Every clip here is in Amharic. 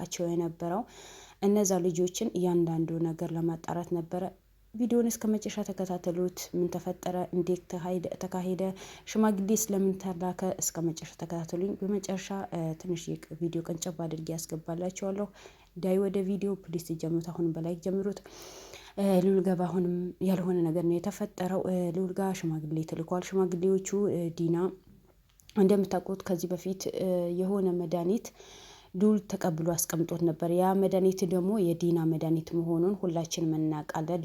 ሲላካቸው የነበረው እነዛ ልጆችን እያንዳንዱ ነገር ለማጣራት ነበረ። ቪዲዮን እስከ መጨረሻ ተከታተሉት። ምን ተፈጠረ? እንዴት ተካሄደ? ሽማግሌ ስለምን ተላከ? እስከ መጨረሻ ተከታተሉኝ። በመጨረሻ ትንሽ ቪዲዮ ቀንጨብ አድርጌ ያስገባላችኋለሁ። ዳይ ወደ ቪዲዮ ፕሊስ ጀምሩት። አሁንም በላይ ጀምሩት። ልዑል ጋ አሁንም ያልሆነ ነገር ነው የተፈጠረው። ልዑል ጋ ሽማግሌ ተልኳል። ሽማግሌዎቹ ዲና እንደምታውቁት ከዚህ በፊት የሆነ መድኃኒት ልዑል ተቀብሎ አስቀምጦት ነበር። ያ መድኃኒት ደግሞ የዲና መድኃኒት መሆኑን ሁላችንም እናውቃለን።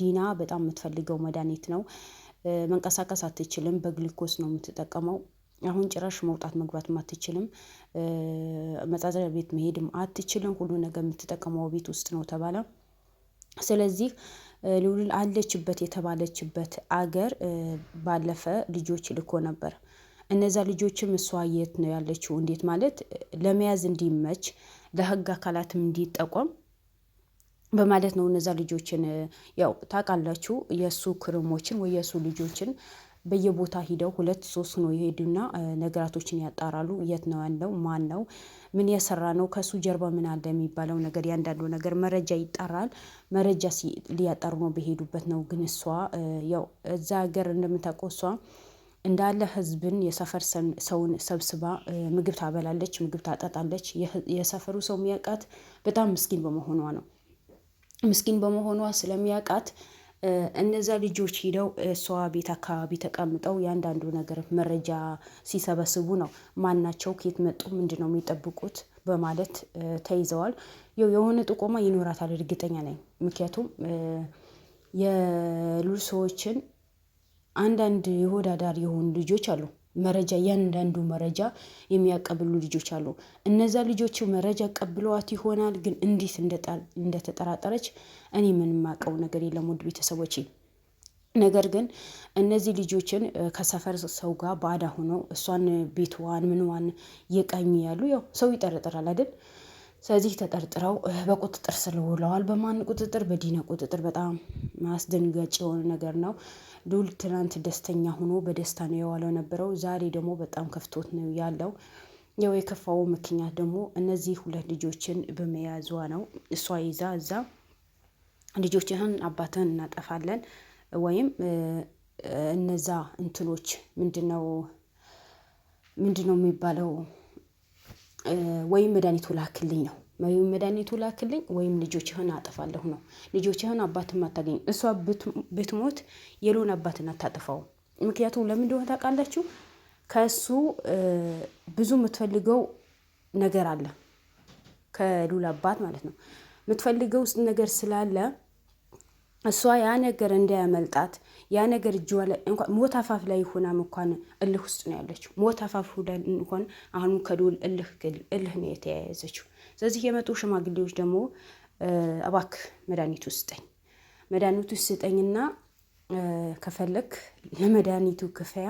ዲና በጣም የምትፈልገው መድኃኒት ነው። መንቀሳቀስ አትችልም። በግሉኮስ ነው የምትጠቀመው። አሁን ጭራሽ መውጣት መግባትም አትችልም። መጸዳጃ ቤት መሄድም አትችልም። ሁሉ ነገር የምትጠቀመው ቤት ውስጥ ነው ተባለ። ስለዚህ ልዑል አለችበት የተባለችበት አገር ባለፈ ልጆች ልኮ ነበር። እነዛ ልጆችም እሷ የት ነው ያለችው እንዴት ማለት ለመያዝ እንዲመች ለህግ አካላትም እንዲጠቆም በማለት ነው። እነዛ ልጆችን ያው ታውቃላችሁ የሱ ክርሞችን ወይ የሱ ልጆችን በየቦታ ሂደው 2-3 ነው የሄዱና ነገራቶችን ያጣራሉ። የት ነው ያለው? ማን ነው? ምን የሰራ ነው? ከሱ ጀርባ ምን አለ የሚባለው ነገር ያንዳንዱ ነገር መረጃ ይጣራል። መረጃ ሊያጣሩ ነው በሄዱበት ነው። ግን እሷ ያው እዛ ሀገር እንደምታውቀው እሷ እንዳለ ህዝብን የሰፈር ሰውን ሰብስባ ምግብ ታበላለች፣ ምግብ ታጠጣለች። የሰፈሩ ሰው የሚያውቃት በጣም ምስኪን በመሆኗ ነው። ምስኪን በመሆኗ ስለሚያውቃት እነዛ ልጆች ሂደው እሷ ቤት አካባቢ ተቀምጠው ያንዳንዱ ነገር መረጃ ሲሰበስቡ ነው። ማናቸው? ከየት መጡ? ምንድነው የሚጠብቁት? በማለት ተይዘዋል። የሆነ ጥቆማ ይኖራታል እርግጠኛ ነኝ። ምክንያቱም የልዑል ሰዎችን አንዳንድ የሆዳዳር የሆኑ ልጆች አሉ። መረጃ እያንዳንዱ መረጃ የሚያቀብሉ ልጆች አሉ። እነዛ ልጆች መረጃ ቀብለዋት ይሆናል። ግን እንዴት እንደተጠራጠረች እኔ ምንም የማውቀው ነገር የለም ውድ ቤተሰቦቼ። ነገር ግን እነዚህ ልጆችን ከሰፈር ሰው ጋር ባዳ ሆነው እሷን ቤትዋን ምንዋን እየቃኙ ያሉ ያው ሰው ይጠረጥራል አይደል? ስለዚህ ተጠርጥረው በቁጥጥር ስር ውለዋል። በማን ቁጥጥር? በዲና ቁጥጥር። በጣም አስደንጋጭ የሆነ ነገር ነው። ልዑል ትናንት ደስተኛ ሆኖ በደስታ ነው የዋለው ነበረው። ዛሬ ደግሞ በጣም ከፍቶት ነው ያለው። ያው የከፋው ምክንያት ደግሞ እነዚህ 2 ልጆችን በመያዟ ነው። እሷ ይዛ እዛ ልጆችህን አባትህን እናጠፋለን ወይም እነዛ እንትኖች ምንድነው የሚባለው ወይም መድኃኒቱ ላክልኝ ነው። ወይም መድኃኒቱ ላክልኝ ወይም ልጆችህን አጠፋለሁ ነው። ልጆችህን አባትም አታገኝ። እሷ ብትሞት የልዑል አባትን አታጠፋው። ምክንያቱም ለምን እንደሆነ ታውቃላችሁ? ከሱ ብዙ የምትፈልገው ነገር አለ። ከልዑል አባት ማለት ነው የምትፈልገው ነገር ስላለ እሷ ያ ነገር እንዳያመልጣት ያ ነገር እጇ ላይ እንኳን ሞት አፋፍ ላይ ሆናም እንኳን እልህ ውስጥ ነው ያለችው። ሞት አፋፍ ላይ እንኳን አሁን ከልዑል እልህ ነው የተያያዘችው። ስለዚህ የመጡ ሽማግሌዎች ደግሞ እባክህ መድኃኒቱ ስጠኝና ከፈለክ ለመድኃኒቱ ክፈያ።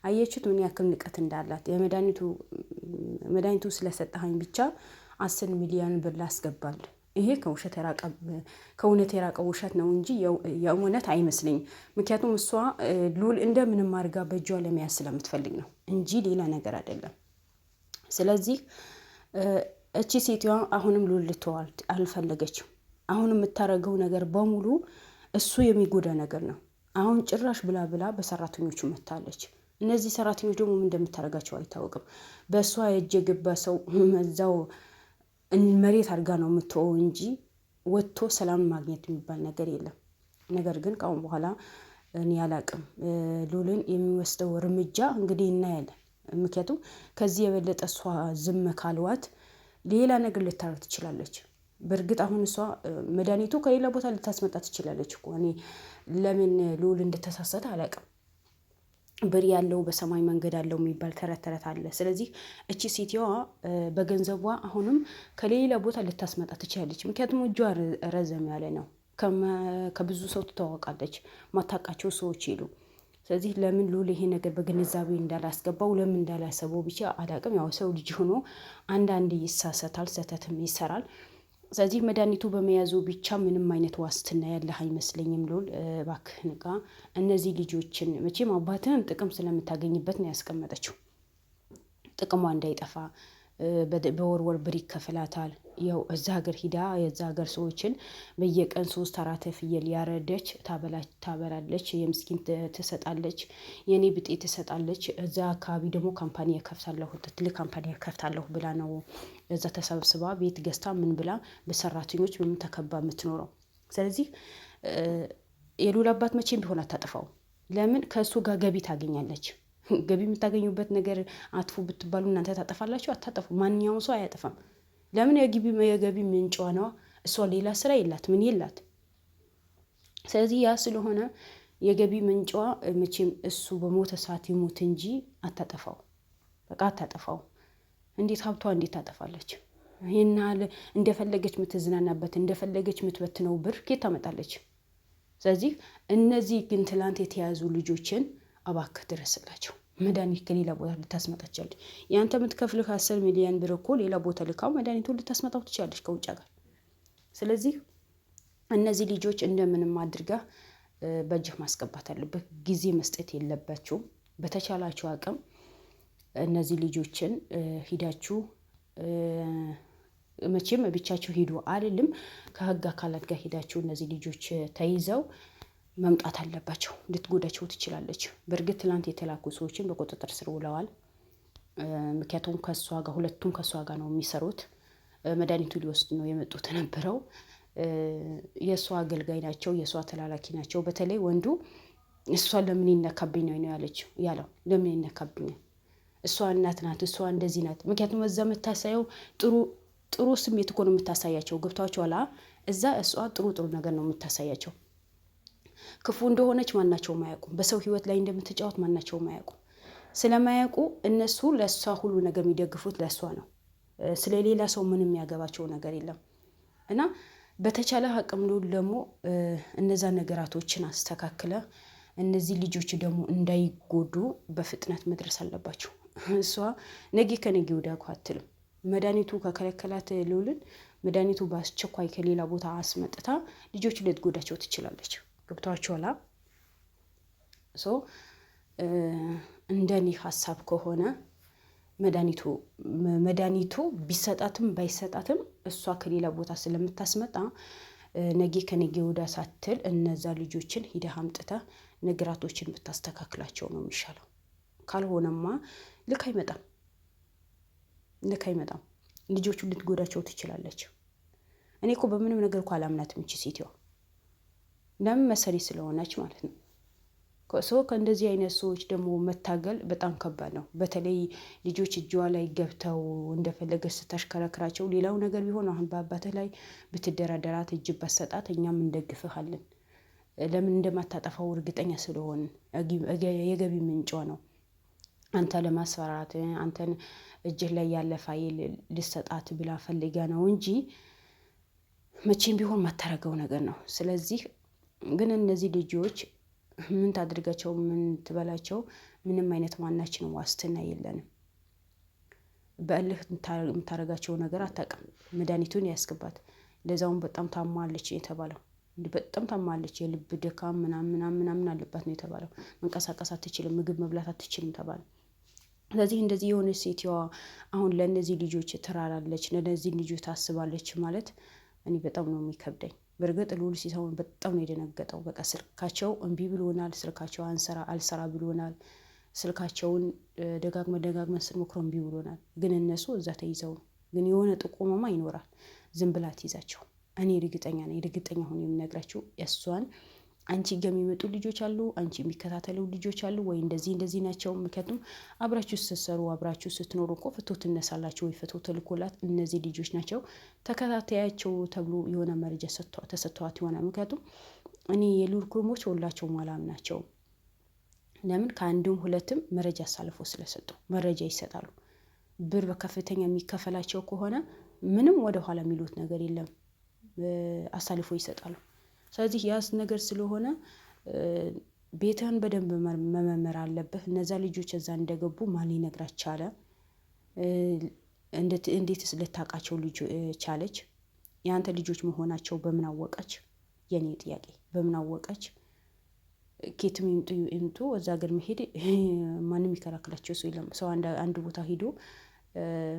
አየችት ምን ያክል ንቀት እንዳላት። መድኃኒቱ ስለሰጠሃኝ ብቻ 10 ሚሊዮን ብር ላስገባል። ይሄ ከእውነት የራቀ ውሸት ነው እንጂ የእውነት አይመስለኝም። ምክንያቱም እሷ ልዑል እንደምንም አድርጋ በእጇ ለመያዝ ስለምትፈልግ ነው እንጂ ሌላ ነገር አይደለም። ስለዚህ እቺ ሴትዮዋ አሁንም ልዑል ልትተዋል አልፈለገችም። አሁን የምታደርገው ነገር በሙሉ እሱ የሚጎዳ ነገር ነው። አሁን ጭራሽ ብላ በሰራተኞቹ መታለች። እነዚህ ሰራተኞች ደግሞ ምን እንደምታደርጋቸው አይታወቅም። በእሷ የእጅ የገባ ሰው እዛው መሬት አድርጋ ነው የምትወው እንጂ ወጥቶ ሰላም ማግኘት የሚባል ነገር የለም። ነገር ግን ከአሁን በኋላ እኔ አላቅም ልዑልን የሚወስደው እርምጃ እንግዲህ እናያለን። ምክንያቱም ከዚህ የበለጠ እሷ ዝም ካልዋት ሌላ ነገር ልታረግ ትችላለች። በእርግጥ አሁን እሷ መድኃኒቱ ከሌላ ቦታ ልታስመጣ ትችላለች እኮ። እኔ ለምን ልዑል እንደተሳሳተ አላቅም። ብር ያለው በሰማይ መንገድ አለው የሚባል ተረት አለ። ስለዚህ እቺ ሴትዮዋ በገንዘቧ አሁንም ከሌላ ቦታ ልታስመጣ ትችላለች። ምክንያቱም እጇ ረዘም ያለ ነው። ከብዙ ሰው ትተዋወቃለች። ማታውቃቸው ሰዎች ይሉ። ስለዚህ ለምን ልዑል ይሄ ነገር በግንዛቤ እንዳላስገባው ለምን እንዳላሰበው ብቻ አላቅም። ያው ሰው ልጅ ሆኖ አንዳንድ ይሳሳታል፣ ስህተትም ይሰራል። ስለዚህ መድኃኒቱ በመያዙ ብቻ ምንም አይነት ዋስትና ያለህ አይመስለኝም። ልዑል እባክህ ንቃ። እነዚህ ልጆችን መቼም አባትህን ጥቅም ስለምታገኝበት ነው ያስቀመጠችው። ጥቅሟ እንዳይጠፋ በወር ብር ይከፈላታል። ያው እዛ ሀገር ሂዳ የዛ ሀገር ሰዎችን በየቀን 3-4 ፍየል ያረደች ታበላለች፣ የምስኪን ትሰጣለች፣ የኔ ብጤ ትሰጣለች። እዛ አካባቢ ደግሞ ካምፓኒ ከፍታለሁ ትልቅ ካምፓኒ ከፍታለሁ ብላ ነው እዛ ተሰብስባ ቤት ገዝታ ምን ብላ በሰራተኞች በምን ተከባ የምትኖረው። ስለዚህ የሉል አባት መቼም ቢሆን አታጠፋው። ለምን ከእሱ ጋር ገቢ ታገኛለች። ገቢ የምታገኙበት ነገር አጥፉ ብትባሉ እናንተ ታጠፋላችሁ? አታጠፉ። ማንኛውም ሰው አያጠፋም። ለምን? የገቢ ምንጯ ነዋ። እሷ ሌላ ስራ የላት ምን የላት። ስለዚህ ያ ስለሆነ የገቢ ምንጯ መቼም እሱ በሞተ ሰዓት ይሞት እንጂ አታጠፋው። በቃ አታጠፋው። እንዴት ሀብቷ እንዴት ታጠፋለች? ይህን ያህል እንደፈለገች የምትዝናናበት እንደፈለገች የምትበትነው ብር ኬት ታመጣለች? ስለዚህ እነዚህ ግን ትላንት የተያዙ ልጆችን እባክህ ድረስላቸው። መድኃኒት ከሌላ ቦታ ልታስመጣቻለች። ያንተ የምትከፍልህ 10 ሚሊዮን ብር እኮ ሌላ ቦታ ልካው መድኃኒቱን ልታስመጣው ትችላለች ከውጭ ሀገር። ስለዚህ እነዚህ ልጆች እንደምንም አድርጋ በእጅህ ማስገባት አለብህ። ጊዜ መስጠት የለባችሁም። በተቻላችሁ አቅም እነዚህ ልጆችን ሂዳችሁ መቼም ብቻችሁ ሂዱ አልልም፣ ከህግ አካላት ጋር ሂዳችሁ እነዚህ ልጆች ተይዘው መምጣት አለባቸው። ልትጎዳቸው ትችላለች። በእርግጥ ትላንት የተላኩ ሰዎችን በቁጥጥር ስር ውለዋል። ምክንያቱም ሁለቱም ከእሷ ጋር ነው የሚሰሩት። መድኃኒቱ ሊወስድ ነው የመጡት ነበረው። የእሷ አገልጋይ ናቸው፣ የእሷ ተላላኪ ናቸው። በተለይ ወንዱ እሷ ለምን ይነካብኝ ነው ያለው። ለምን ይነካብኛል? እሷ እናት ናት፣ እሷ እንደዚህ ናት። ምክንያቱም እዛ የምታሳየው ጥሩ ስሜት እኮ ነው የምታሳያቸው። ገብቷቸዋል። እዛ እሷ ጥሩ ነገር ነው የምታሳያቸው። ክፉ እንደሆነች ማናቸውም አያውቁም። በሰው ህይወት ላይ እንደምትጫወት ማናቸውም አያውቁም። ስለማያውቁ እነሱ ለእሷ ሁሉ ነገር የሚደግፉት ለእሷ ነው። ስለሌላ ሰው ምንም የሚያገባቸው ነገር የለም። እና በተቻለ አቅም ደግሞ እነዛ ነገራቶችን አስተካክለ እነዚህ ልጆች ደግሞ እንዳይጎዱ በፍጥነት መድረስ አለባቸው። እሷ ነገ ከነገ ወዲያ እኮ አትልም። መድኃኒቱ ከከለከላት ልውልን መድኃኒቱ በአስቸኳይ ከሌላ ቦታ አስመጥታ ልጆች ልትጎዳቸው ትችላለች። ገብቷቸዋል። እንደኔ ሀሳብ ከሆነ መድኃኒቱ ቢሰጣትም ባይሰጣትም እሷ ከሌላ ቦታ ስለምታስመጣ ነገ ከነገ ወዲያ ሳትል እነዛ ልጆችን ሂደህ አምጥተህ ነገራቶችን ብታስተካክላቸው ነው የሚሻለው። ካልሆነማ ልክ አይመጣም። ልጆቹን ልትጎዳቸው ትችላለች። እኔ እኮ በምንም ነገር እኮ አላምናትም እቺ ሴትዋ። ለምን መሰሪ ስለሆነች ማለት ነው። ከእንደዚህ አይነት ሰዎች ደግሞ መታገል በጣም ከባድ ነው። በተለይ ልጆች እጇ ላይ ገብተው እንደፈለገች ስታሽከረክራቸው፣ ሌላው ነገር ቢሆን አሁን በአባትህ ላይ ብትደራደራት እጅ ባሰጣት እኛም እንደግፍሃለን። ለምን እንደማታጠፋው እርግጠኛ ስለሆን የገቢ ምንጯ ነው። አንተ ለማስፈራራት አንተን እጅህ ላይ ያለ ፋይል ልሰጣት ብላ ፈልጋ ነው እንጂ መቼም ቢሆን ማታረገው ነገር ነው። ስለዚህ ግን እነዚህ ልጆች ምን ታድርጋቸው ምን ትበላቸው ምንም አይነት ማናችንም ዋስትና የለንም። በእልህ የምታረጋቸው ነገር አታውቅም። መድኃኒቱን ያስገባት ለዛውም በጣም ታማለች የተባለው በጣም ታማለች። የልብ ድካም ምናምን አለባት ነው የተባለው። መንቀሳቀስ አትችልም፣ ምግብ መብላት አትችልም ተባለ። ስለዚህ እንደዚህ የሆነች ሴትዋ አሁን ለእነዚህ ልጆች ትራራለች፣ ለእነዚህ ልጆች ታስባለች ማለት እኔ በጣም ነው የሚከብደኝ። በእርግጥ ልዑል ሲሰውን በጣም ነው የደነገጠው። በቃ ስልካቸው እምቢ ብሎናል፣ ስልካቸው አልሰራ ብሎናል፣ ስልካቸውን ደጋግመን ስንሞክረው እምቢ ብሎናል። ግን እነሱ እዛ ተይዘው ነው። ግን የሆነ ጥቆማማ ይኖራል። ዝም ብላ ትይዛቸው። እኔ እርግጠኛ ነኝ። እርግጠኛ ሆኜ የምነግራችሁ እሷን አንቺ ጋር የሚመጡ ልጆች አሉ፣ አንቺ የሚከታተሉ ልጆች አሉ ወይ እንደዚህ ናቸው። ምክንያቱም አብራችሁ ስትሰሩ አብራችሁ ስትኖሩ እኮ ፍቶ ትነሳላችሁ ወይ ፍቶ ተልኮላት እነዚህ ልጆች ናቸው ተከታታያቸው ተብሎ የሆነ መረጃ ተሰጥቷት ይሆናል። ምክንያቱም እኔ የልዑል ክሮሞች ሁላቸውም አላምናቸው። ለምን? ከአንድም ሁለትም መረጃ አሳልፎ ስለሰጡ መረጃ ይሰጣሉ። ብር በከፍተኛ የሚከፈላቸው ከሆነ ምንም ወደኋላ የሚሉት ነገር የለም፣ አሳልፎ ይሰጣሉ። ስለዚህ ያስ ነገር ስለሆነ ቤትህን በደንብ መመርመር አለብህ። እነዛ ልጆች እዛ እንደገቡ ማን ሊነግራት ቻለ? እንዴትስ ልታውቃቸው ቻለች? የአንተ ልጆች መሆናቸው በምን አወቀች? የኔ ጥያቄ በምን አወቀች? ኬትም ይምጡ እዛ ሀገር መሄድ ማንም ይከራከራቸው ሰው የለም። ሰው አንድ ቦታ ሂዶ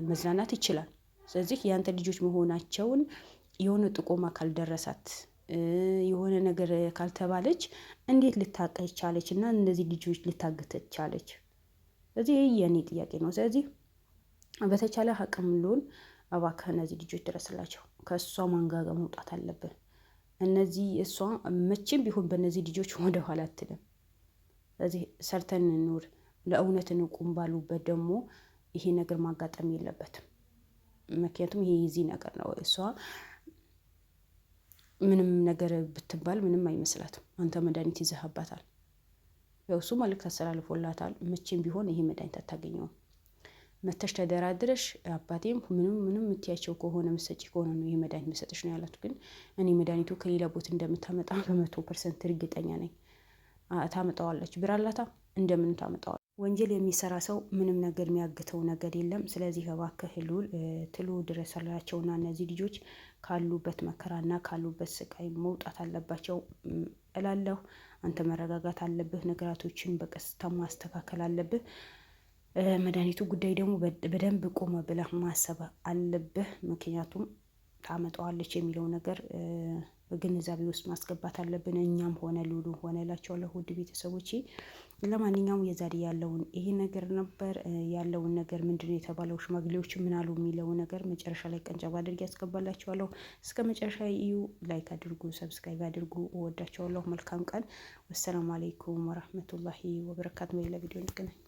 መዝናናት ይችላል። ስለዚህ ያንተ ልጆች መሆናቸውን የሆነ ጥቆማ ካልደረሳት የሆነ ነገር ካልተባለች እንዴት ልታውቅ ቻለች? እና እነዚህ ልጆች ልታግት ቻለች? ስለዚህ ይህ የእኔ ጥያቄ ነው። ስለዚህ በተቻለ አቅም ሎን እባክህ እነዚህ ልጆች ድረስላቸው። ከእሷ ማንጋጋ መውጣት አለብን። እነዚህ እሷ መቼም ቢሆን በእነዚህ ልጆች ወደ ኋላ አትልም። ስለዚህ ሰርተን እንኑር፣ ለእውነት እንቁም ባሉበት ደግሞ ይሄ ነገር ማጋጠም የለበትም። ምክንያቱም ይሄ የዚህ ነገር ነው። እሷ ምንም ነገር ብትባል ምንም አይመስላትም። አንተ መድኃኒት ይዘህባታል። ያው እሱ መልዕክት አስተላልፎላታል። መቼም ቢሆን ይሄ መድኃኒት አታገኘውም። መተሽ ተደራድረሽ አባቴም ምንም የምትያቸው ከሆነ ምሰጪ ከሆነ ነው ይሄ መድኃኒት መሰጥሽ ነው ያላት። ግን እኔ መድኃኒቱ ከሌላ ቦታ እንደምታመጣ በ100% እርግጠኛ ነኝ። ታመጣዋለች። ብር አላታ እንደምን ታመጣዋለች። ወንጀል የሚሰራ ሰው ምንም ነገር የሚያግተው ነገር የለም። ስለዚህ እባክህ ሉል ትሉ ድረስላቸውና እነዚህ ልጆች ካሉበት መከራና ካሉበት ስቃይ መውጣት አለባቸው እላለሁ። አንተ መረጋጋት አለብህ። ነገራቶችን በቀስታ ማስተካከል አለብህ። መድኃኒቱ ጉዳይ ደግሞ በደንብ ቆመ ብለህ ማሰብ አለብህ። ምክንያቱም ታመጣዋለች የሚለው ነገር በግንዛቤ ውስጥ ማስገባት አለብን። እኛም ሆነ ሉሉ ሆነ እላቸዋለሁ። ውድ ቤተሰቦቼ ለማንኛውም የዛሬ ያለውን ይሄ ነገር ነበር። ያለውን ነገር ምንድነው የተባለው፣ ሽማግሌዎች ምን አሉ የሚለው ነገር መጨረሻ ላይ ቀንጨባ አድርጌ ያስገባላችኋለሁ። እስከ መጨረሻ እዩ። ላይክ አድርጉ፣ ሰብስክራይብ አድርጉ። እወዳቸዋለሁ። መልካም ቀን። ወሰላሙ አለይኩም ወራህመቱላሂ ወበረካቱ። በሌላ ቪዲዮ እንገናኝ።